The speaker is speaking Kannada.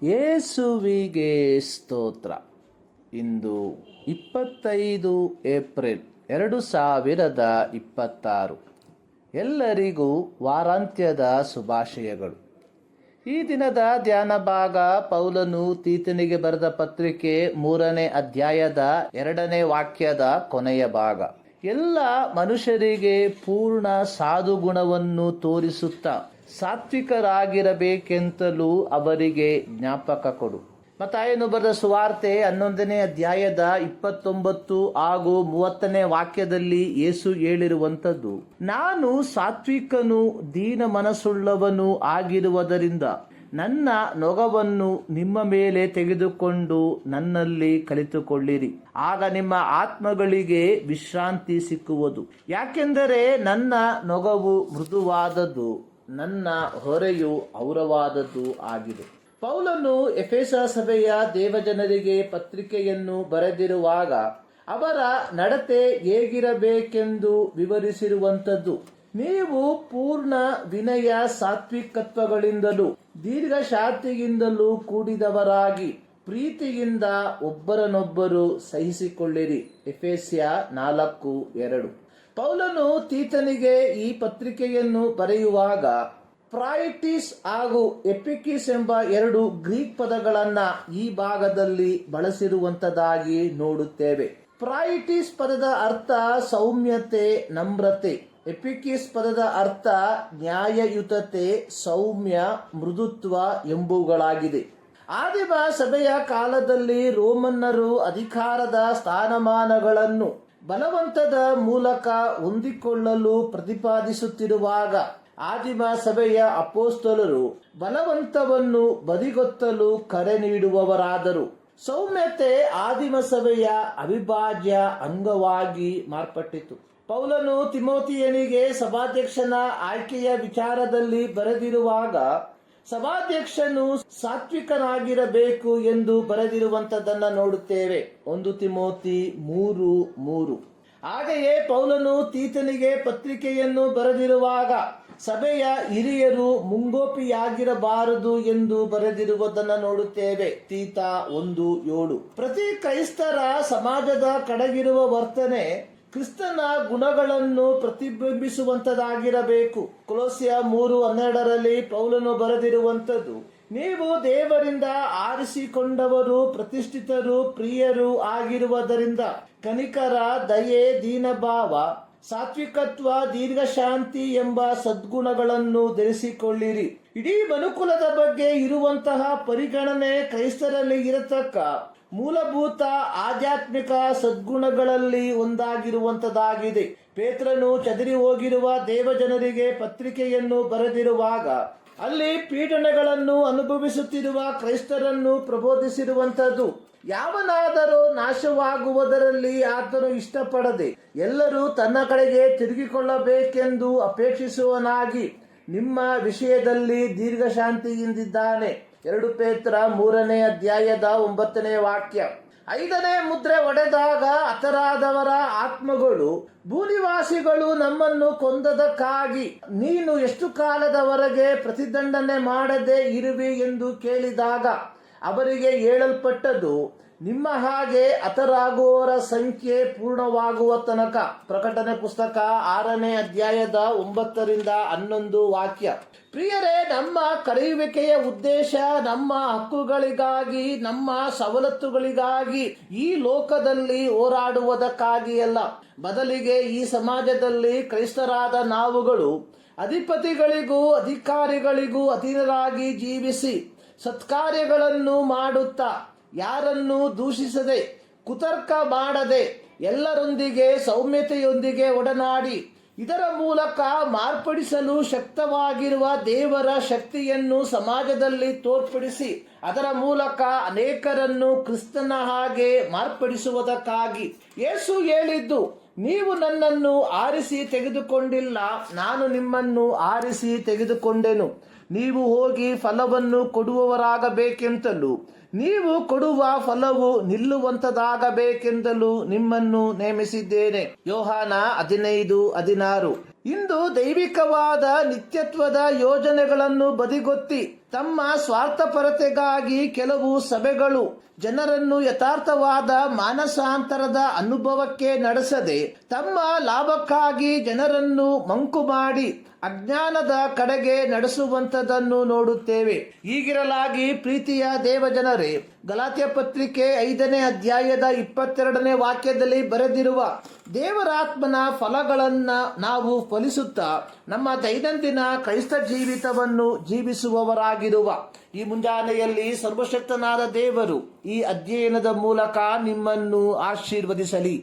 ಯೇಸುವಿಗೆ ಸ್ತೋತ್ರ. ಇಂದು 25 ಏಪ್ರಿಲ್ 2026. ಎಲ್ಲರಿಗೂ ವಾರಾಂತ್ಯದ ಶುಭಾಶಯಗಳು. ಈ ದಿನದ ಧ್ಯಾನ ಭಾಗ ಪೌಲನು ತೀತನಿಗೆ ಬರೆದ ಪತ್ರಿಕೆ 3ನೇ ಅಧ್ಯಾಯದ 2ನೇ ವಾಕ್ಯದ ಕೊನೆಯ ಭಾಗ. ಎಲ್ಲ ಮನುಷ್ಯರಿಗೆ ಪೂರ್ಣ ಸಾಧುಗುಣವನ್ನು ತೋರಿಸುತ್ತಾ ಸಾತ್ವಿಕರಾಗಿರಬೇಕೆಂತಲೂ ಅವರಿಗೆ ಜ್ಞಾಪಕ ಕೊಡು. ಮತ್ತಾಯನು ಬರೆದ ಸುವಾರ್ತೆ 11ನೇ ಅಧ್ಯಾಯದ 29 ಹಾಗೂ 30ನೇ ವಾಕ್ಯದಲ್ಲಿ ಯೇಸು ಹೇಳಿರುವಂಥದ್ದು, ನಾನು ಸಾತ್ವಿಕನು ದೀನ ಮನಸ್ಸುಳ್ಳವನು ಆಗಿರುವುದರಿಂದ ನನ್ನ ನೊಗವನ್ನು ನಿಮ್ಮ ಮೇಲೆ ತೆಗೆದುಕೊಂಡು ನನ್ನಲ್ಲಿ ಕಲಿತುಕೊಳ್ಳಿರಿ, ಆಗ ನಿಮ್ಮ ಆತ್ಮಗಳಿಗೆ ವಿಶ್ರಾಂತಿ ಸಿಕ್ಕುವುದು. ಯಾಕೆಂದರೆ ನನ್ನ ನೊಗವು ಮೃದುವಾದದ್ದು, ನನ್ನ ಹೊರೆಯು ಹಗುರವಾದದ್ದು ಆಗಿದೆ. ಪೌಲನು ಎಫೆಸ ಸಭೆಯ ದೇವಜನರಿಗೆ ಪತ್ರಿಕೆಯನ್ನು ಬರೆದಿರುವಾಗ ಅವರ ನಡತೆ ಹೇಗಿರಬೇಕೆಂದು ವಿವರಿಸಿರುವಂಥದ್ದು. ನೀವು ಪೂರ್ಣ ವಿನಯ ಸಾತ್ವಿಕತ್ವಗಳಿಂದಲೂ ದೀರ್ಘಶಾಂತಿಯಿಂದಲೂ ಕೂಡಿದವರಾಗಿ ಪ್ರೀತಿಯಿಂದ ಒಬ್ಬರನ್ನೊಬ್ಬರು ಸಹಿಸಿಕೊಳ್ಳಿರಿ. ಎಫೆಸ್ಯ 4:2. ಪೌಲನು ತೀತನಿಗೆ ಈ ಪತ್ರಿಕೆಯನ್ನು ಬರೆಯುವಾಗ ಪ್ರಾಯಿಟಿಸ್ ಹಾಗೂ ಎಪಿಕಿಸ್ ಎಂಬ 2 ಗ್ರೀಕ್ ಪದಗಳನ್ನ ಈ ಭಾಗದಲ್ಲಿ ಬಳಸಿರುವಂತದ್ದಾಗಿ ನೋಡುತ್ತೇವೆ. ಪ್ರಾಯಿಟಿಸ್ ಪದದ ಅರ್ಥ ಸೌಮ್ಯತೆ, ನಮ್ರತೆ. ಎಪಿಕಿಸ್ ಪದದ ಅರ್ಥ ನ್ಯಾಯಯುತತೆ, ಸೌಮ್ಯ, ಮೃದುತ್ವ ಎಂಬುವುಗಳಾಗಿದೆ. ಆದಿಮ ಸಭೆಯ ಕಾಲದಲ್ಲಿ ರೋಮನ್ನರು ಅಧಿಕಾರದ ಸ್ಥಾನಮಾನಗಳನ್ನು ಬಲವಂತದ ಮೂಲಕ ಹೊಂದಿಕೊಳ್ಳಲು ಪ್ರತಿಪಾದಿಸುತ್ತಿರುವಾಗ ಆದಿಮ ಸಭೆಯ ಅಪೊಸ್ತಲರು ಬಲವಂತವನ್ನು ಬದಿಗೊತ್ತಲು ಕರೆ ನೀಡುವವರಾದರು. ಸೌಮ್ಯತೆ ಆದಿಮ ಸಭೆಯ ಅವಿಭಾಜ್ಯ ಅಂಗವಾಗಿ ಮಾರ್ಪಟ್ಟಿತು. ಪೌಲನು ತಿಮೋತಿಯನಿಗೆ ಸಭಾಧ್ಯಕ್ಷನ ಆಯ್ಕೆಯ ವಿಚಾರದಲ್ಲಿ ಬರೆದಿರುವಾಗ ಸಭಾಧ್ಯಕ್ಷನು ಸಾತ್ವಿಕನಾಗಿರಬೇಕು ಎಂದು ಬರೆದಿರುವಂತದ್ದನ್ನು ನೋಡುತ್ತೇವೆ. 1 ತಿಮೋತಿ 3:3. ಹಾಗೆಯೇ ಪೌಲನು ತೀತನಿಗೆ ಪತ್ರಿಕೆಯನ್ನು ಬರೆದಿರುವಾಗ ಸಭೆಯ ಹಿರಿಯರು ಮುಂಗೋಪಿಯಾಗಿರಬಾರದು ಎಂದು ಬರೆದಿರುವುದನ್ನು ನೋಡುತ್ತೇವೆ. ತೀತ 1:7. ಪ್ರತಿ ಕ್ರೈಸ್ತರ ಸಮಾಜದ ಕಡೆಗಿರುವ ವರ್ತನೆ ಕ್ರಿಸ್ತನ ಗುಣಗಳನ್ನು ಪ್ರತಿಬಿಂಬಿಸುವಂತದಾಗಿರಬೇಕು. ಕೊಲೋಸ್ಯ 3:12ರಲ್ಲಿ ಪೌಲನು ಬರೆದಿರುವಂತದ್ದು, ನೀವು ದೇವರಿಂದ ಆರಿಸಿಕೊಂಡವರು, ಪ್ರತಿಷ್ಠಿತರು, ಪ್ರಿಯರು ಆಗಿರುವುದರಿಂದ ಕನಿಕರ, ದಯೆ, ದೀನಭಾವ, ಸಾತ್ವಿಕತ್ವ, ದೀರ್ಘಶಾಂತಿ ಎಂಬ ಸದ್ಗುಣಗಳನ್ನು ಧರಿಸಿಕೊಳ್ಳಿರಿ. ಇಡೀ ಮನುಕುಲದ ಬಗ್ಗೆ ಇರುವಂತಹ ಪರಿಗಣನೆ ಕ್ರೈಸ್ತರಲ್ಲಿ ಇರತಕ್ಕ ಮೂಲಭೂತ ಆಧ್ಯಾತ್ಮಿಕ ಸದ್ಗುಣಗಳಲ್ಲಿ ಒಂದಾಗಿರುವಂತದ್ದಾಗಿದೆ. ಪೇತ್ರನು ಚದರಿ ಹೋಗಿರುವ ದೇವಜನರಿಗೆ ಪತ್ರಿಕೆಯನ್ನು ಬರೆದಿರುವಾಗ ಅಲ್ಲಿ ಪೀಡನೆಗಳನ್ನು ಅನುಭವಿಸುತ್ತಿರುವ ಕ್ರೈಸ್ತರನ್ನು ಪ್ರಬೋಧಿಸಿರುವಂತದ್ದು. ಯಾವನಾದರೂ ನಾಶವಾಗುವುದರಲ್ಲಿ ಆತನು ಇಷ್ಟಪಡದೆ ಎಲ್ಲರೂ ತನ್ನ ಕಡೆಗೆ ತಿರುಗಿಕೊಳ್ಳಬೇಕೆಂದು ಅಪೇಕ್ಷಿಸುವನಾಗಿ ನಿಮ್ಮ ವಿಷಯದಲ್ಲಿ ದೀರ್ಘಶಾಂತಿಯಿಂದಿದ್ದಾನೆ. 2 ಪೇತ್ರ 3ನೇ ಅಧ್ಯಾಯದ 9ನೇ ವಾಕ್ಯ. 5ನೇ ಮುದ್ರೆ ಒಡೆದಾಗ ಹತರಾದವರ ಆತ್ಮಗಳು, ಭೂನಿವಾಸಿಗಳು ನಮ್ಮನ್ನು ಕೊಂದದಕ್ಕಾಗಿ ನೀನು ಎಷ್ಟು ಕಾಲದವರೆಗೆ ಪ್ರತಿದಂಡನೆ ಮಾಡದೆ ಇರುವಿ ಎಂದು ಕೇಳಿದಾಗ ಅವರಿಗೆ ಹೇಳಲ್ಪಟ್ಟದ್ದು, ನಿಮ್ಮ ಹಾಗೆ ಹತರಾಗುವವರ ಸಂಖ್ಯೆ ಪೂರ್ಣವಾಗುವ ತನಕ. ಪ್ರಕಟಣೆ ಪುಸ್ತಕ 6ನೇ ಅಧ್ಯಾಯದ 9ರಿಂದ 11 ವಾಕ್ಯ. ಪ್ರಿಯರೇ, ನಮ್ಮ ಕರೆಯುವಿಕೆಯ ಉದ್ದೇಶ ನಮ್ಮ ಹಕ್ಕುಗಳಿಗಾಗಿ, ನಮ್ಮ ಸವಲತ್ತುಗಳಿಗಾಗಿ ಈ ಲೋಕದಲ್ಲಿ ಹೋರಾಡುವುದಕ್ಕಾಗಿ ಅಲ್ಲ. ಬದಲಿಗೆ ಈ ಸಮಾಜದಲ್ಲಿ ಕ್ರೈಸ್ತರಾದ ನಾವುಗಳು ಅಧಿಪತಿಗಳಿಗೂ ಅಧಿಕಾರಿಗಳಿಗೂ ಅಧೀನರಾಗಿ ಜೀವಿಸಿ ಸತ್ಕಾರ್ಯಗಳನ್ನು ಮಾಡುತ್ತಾ ಯಾರನ್ನೂ ದೂಷಿಸದೆ, ಕುತರ್ಕ ಮಾಡದೆ, ಎಲ್ಲರೊಂದಿಗೆ ಸೌಮ್ಯತೆಯೊಂದಿಗೆ ಒಡನಾಡಿ ಇದರ ಮೂಲಕ ಮಾರ್ಪಡಿಸಲು ಶಕ್ತವಾಗಿರುವ ದೇವರ ಶಕ್ತಿಯನ್ನು ಸಮಾಜದಲ್ಲಿ ತೋರ್ಪಡಿಸಿ ಅದರ ಮೂಲಕ ಅನೇಕರನ್ನು ಕ್ರಿಸ್ತನ ಹಾಗೆ ಮಾರ್ಪಡಿಸುವುದಕ್ಕಾಗಿ. ಯೇಸು ಹೇಳಿದ್ದು, ನೀವು ನನ್ನನ್ನು ಆರಿಸಿ ತೆಗೆದುಕೊಂಡಿಲ್ಲ, ನಾನು ನಿಮ್ಮನ್ನು ಆರಿಸಿ ತೆಗೆದುಕೊಂಡೆನು. ನೀವು ಹೋಗಿ ಫಲವನ್ನು ಕೊಡುವವರಾಗಬೇಕೆಂತಲೂ ನೀವು ಕೊಡುವ ಫಲವು ನಿಲ್ಲುವಂತದಾಗಬೇಕೆಂದಲೂ ನಿಮ್ಮನ್ನು ನೇಮಿಸಿದ್ದೇನೆ. ಯೋಹಾನ 15:16. ಇಂದು ದೈವಿಕವಾದ ನಿತ್ಯತ್ವದ ಯೋಜನೆಗಳನ್ನು ಬದಿಗೊತ್ತಿ ತಮ್ಮ ಸ್ವಾರ್ಥಪರತೆಗಾಗಿ ಕೆಲವು ಸಭೆಗಳು ಜನರನ್ನು ಯಥಾರ್ಥವಾದ ಮಾನಸಾಂತರದ ಅನುಭವಕ್ಕೆ ನಡೆಸದೆ ತಮ್ಮ ಲಾಭಕ್ಕಾಗಿ ಜನರನ್ನು ಮಂಕು ಮಾಡಿ ಅಜ್ಞಾನದ ಕಡೆಗೆ ನಡೆಸುವಂತದನ್ನು ನೋಡುತ್ತೇವೆ. ಹೀಗಿರಲಾಗಿ ಪ್ರೀತಿಯ ದೇವಜನರೇ, ಗಲಾತ್ಯ ಪತ್ರಿಕೆ 5ನೇ ಅಧ್ಯಾಯದ 22ನೇ ವಾಕ್ಯದಲ್ಲಿ ಬರೆದಿರುವ ದೇವರಾತ್ಮನ ಫಲಗಳನ್ನ ನಾವು ಫಲಿಸುತ್ತಾ ನಮ್ಮ ದೈನಂದಿನ ಕ್ರೈಸ್ತ ಜೀವಿತವನ್ನು ಜೀವಿಸುವವರಾಗಿರುವ ಈ ಮುಂಜಾನೆಯಲ್ಲಿ ಸರ್ವಶಕ್ತನಾದ ದೇವರು ಈ ಅಧ್ಯಯನದ ಮೂಲಕ ನಿಮ್ಮನ್ನು ಆಶೀರ್ವದಿಸಲಿ.